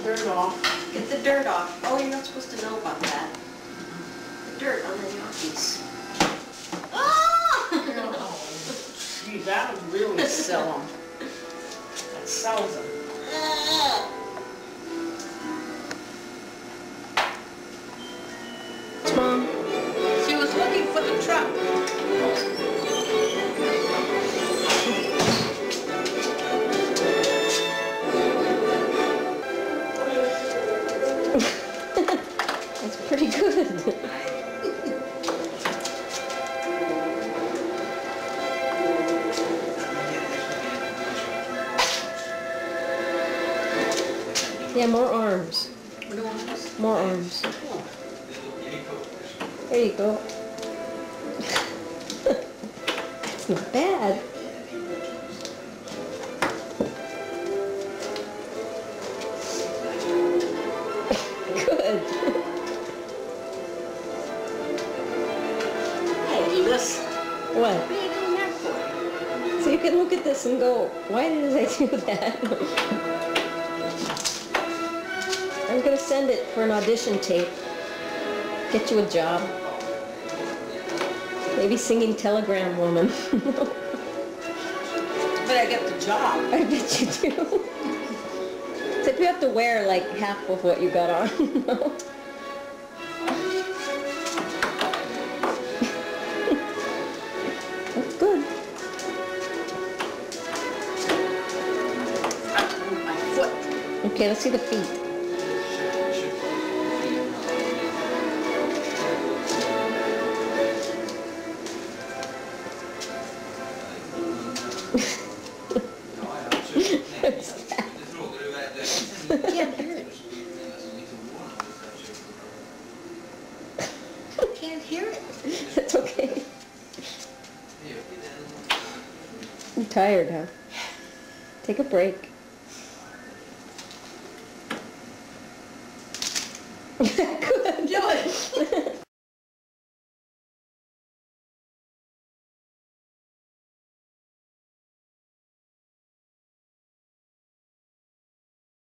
dirt off. Get the dirt off. Oh, you're not supposed to know about that. The dirt on the gnocchis. Oh! Gee, that would really sell them. That sells them. Mom, she was looking for the truck. That's pretty good. Yeah, more arms. More arms. There you go. It's not bad. Good. Hey, do this. What? What are you doing that for? So you can look at this and go, why did I do that? I'm gonna send it for an audition tape. Get you a job. Maybe singing Telegram Woman. But I get the job. I bet you do. Except you have to wear like half of what you got on. That's good. I have to move my foot. Okay, let's see the feet. I can't hear it. I can't hear it. That's okay. You're tired, huh? Take a break. Good. Do it.